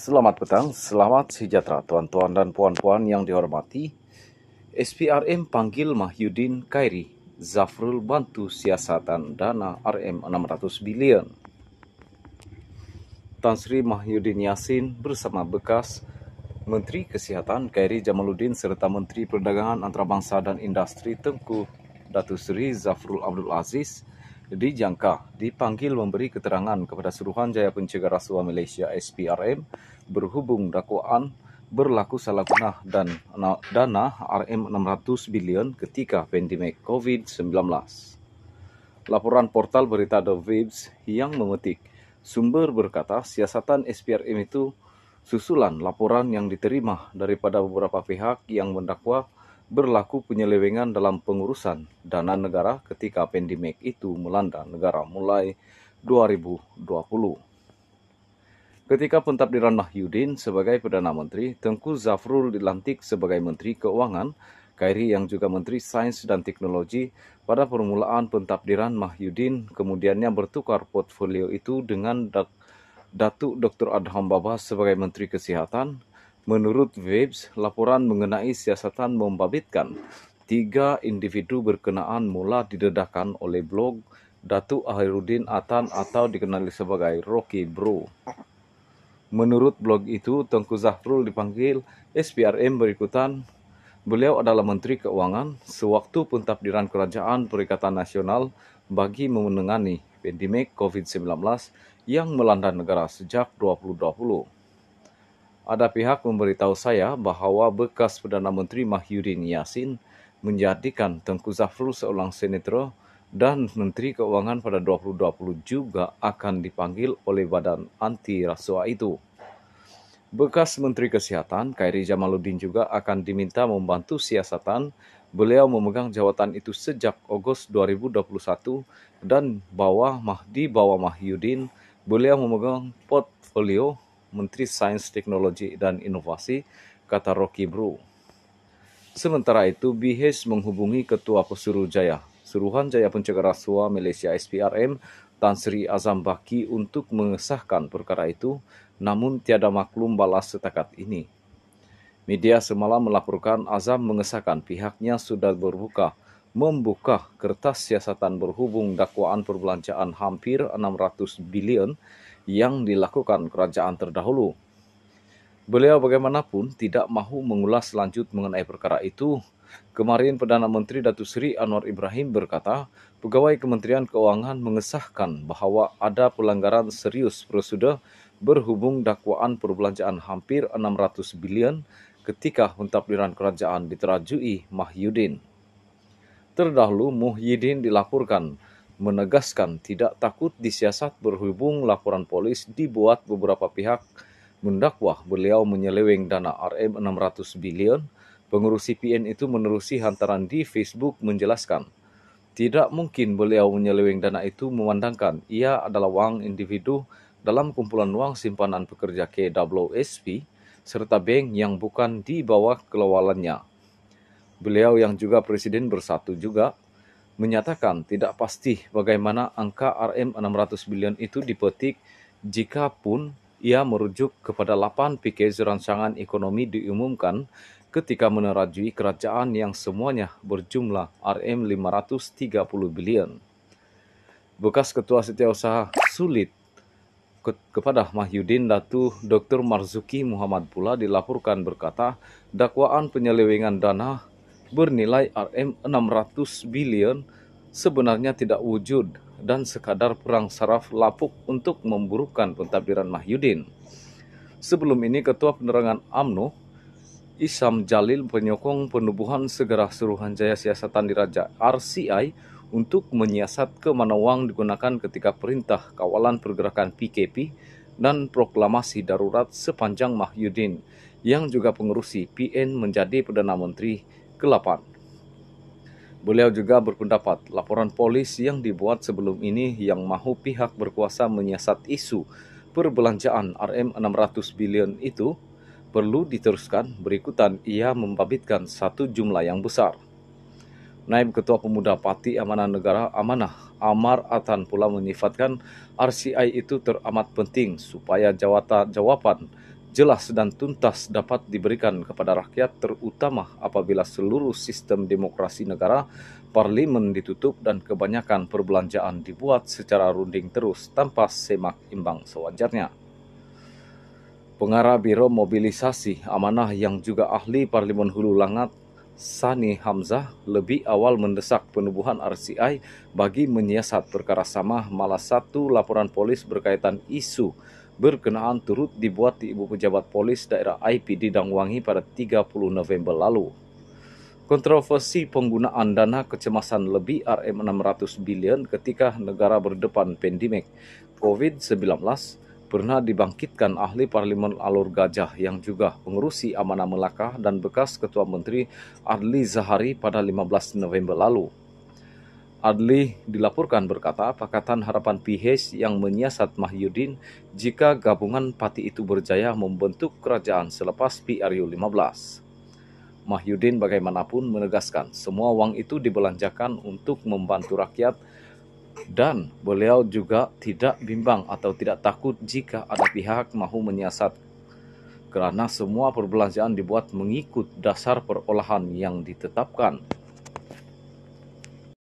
Selamat petang, selamat sejahtera tuan-tuan dan puan-puan yang dihormati. SPRM panggil Mahyudin Khairi, Zafrul bantu siasatan dana RM 600 bilion. Tan Sri Mahyudin Yassin bersama bekas Menteri Kesihatan Khairi Jamaluddin serta Menteri Perdagangan Antarabangsa dan Industri Tengku Datuk Seri Zafrul Abdul Aziz dijangka dipanggil memberi keterangan kepada Suruhanjaya Pencegah Rasuah Malaysia SPRM berhubung dakwaan berlaku salah guna dan dana RM 600 bilion ketika pandemik COVID-19. Laporan portal berita The Vibes yang memetik sumber berkata siasatan SPRM itu susulan laporan yang diterima daripada beberapa pihak yang mendakwa berlaku penyelewengan dalam pengurusan dana negara ketika pandemik itu melanda negara mulai 2020. Ketika pentadbiran Mahyudin sebagai Perdana Menteri, Tengku Zafrul dilantik sebagai Menteri Keuangan, Khairi yang juga Menteri Sains dan Teknologi. Pada permulaan pentadbiran Mahyudin kemudiannya bertukar portfolio itu dengan Datuk Dr. Adham Baba sebagai Menteri Kesihatan. Menurut Vibes, laporan mengenai siasatan membabitkan 3 individu berkenaan mula didedahkan oleh blog Datuk Ahiruddin Atan atau dikenali sebagai Rocky Bro. Menurut blog itu, Tengku Zafrul dipanggil SPRM berikutan. Beliau adalah Menteri Keuangan sewaktu pentadbiran Kerajaan Perikatan Nasional bagi menangani pandemik COVID-19 yang melanda negara sejak 2020. Ada pihak memberitahu saya bahawa bekas Perdana Menteri Mahyudin Yassin menjadikan Tengku Zafrul seorang senator dan Menteri Keuangan pada 2020 juga akan dipanggil oleh badan anti rasuah itu. Bekas Menteri Kesihatan Khairi Jamaluddin juga akan diminta membantu siasatan. Beliau memegang jawatan itu sejak Ogos 2021 dan di bawah Mahyudin, beliau memegang portfolio Menteri Sains, Teknologi dan Inovasi, kata Rocky Bro. Sementara itu, BH menghubungi Ketua Suruhanjaya Pencegah Rasuah Malaysia SPRM, Tan Sri Azam Baki untuk mengesahkan perkara itu, namun tiada maklum balas setakat ini. Media semalam melaporkan Azam mengesahkan pihaknya sudah membuka kertas siasatan berhubung dakwaan perbelanjaan hampir 600 bilion yang dilakukan kerajaan terdahulu. Beliau bagaimanapun tidak mahu mengulas lanjut mengenai perkara itu. Kemarin Perdana Menteri Datuk Seri Anwar Ibrahim berkata, pegawai Kementerian Keuangan mengesahkan bahawa ada pelanggaran serius prosedur berhubung dakwaan perbelanjaan hampir 600 bilion ketika pentadbiran kerajaan diterajui Mahyudin. Terdahulu, Mahyudin dilaporkan menegaskan tidak takut disiasat berhubung laporan polis dibuat beberapa pihak mendakwa beliau menyeleweng dana RM 600 bilion. Pengurus CPN itu menerusi hantaran di Facebook menjelaskan, tidak mungkin beliau menyeleweng dana itu memandangkan ia adalah wang individu dalam kumpulan wang simpanan pekerja KWSP serta bank yang bukan di bawah kelowalannya. Beliau yang juga Presiden Bersatu juga menyatakan tidak pasti bagaimana angka RM 600 bilion itu dipetik jika pun ia merujuk kepada 8 package rancangan ekonomi diumumkan ketika menerajui kerajaan yang semuanya berjumlah RM 530 bilion. Bekas Ketua Setiausaha Sulit kepada Mahyudin Datuk Dr. Marzuki Muhammad pula dilaporkan berkata dakwaan penyelewengan dana bernilai RM 600 bilion sebenarnya tidak wujud dan sekadar perang saraf lapuk untuk memburukkan pentadbiran Mahyudin. Sebelum ini Ketua Penerangan UMNO Isham Jalil menyokong penubuhan segera Suruhanjaya Siasatan Diraja RCI untuk menyiasat ke mana wang digunakan ketika perintah kawalan pergerakan PKP dan proklamasi darurat sepanjang Mahyudin yang juga pengerusi PN menjadi Perdana Menteri ke-8. Beliau juga berpendapat laporan polis yang dibuat sebelum ini yang mahu pihak berkuasa menyiasat isu perbelanjaan RM 600 bilion itu perlu diteruskan. Berikutan ia membabitkan satu jumlah yang besar. Naib Ketua Pemuda Parti Amanah Negara Amanah Amar Atan pula menyifatkan RCI itu teramat penting supaya jawapan jelas dan tuntas dapat diberikan kepada rakyat, terutama apabila seluruh sistem demokrasi negara, parlimen ditutup dan kebanyakan perbelanjaan dibuat secara runding terus tanpa semak imbang sewajarnya. Pengarah Biro Mobilisasi Amanah yang juga ahli Parlimen Hulu Langat, Sani Hamzah, lebih awal mendesak penubuhan RCI bagi menyiasat perkara sama, malah satu laporan polis berkaitan isu berkenaan turut dibuat di Ibu Pejabat Polis Daerah IP di Dangwangi pada 30 November lalu. Kontroversi penggunaan dana kecemasan lebih Rm600 bilion ketika negara berdepan pandemik COVID-19 pernah dibangkitkan ahli Parlimen Alor Gajah yang juga pengerusi Amanah Melaka dan bekas Ketua Menteri Adli Zahari pada 15 November lalu. Adli dilaporkan berkata Pakatan Harapan PH yang menyiasat Mahyudin jika gabungan parti itu berjaya membentuk kerajaan selepas PRU 15. Mahyudin bagaimanapun menegaskan semua wang itu dibelanjakan untuk membantu rakyat dan beliau juga tidak bimbang atau tidak takut jika ada pihak mahu menyiasat kerana semua perbelanjaan dibuat mengikut dasar perolahan yang ditetapkan.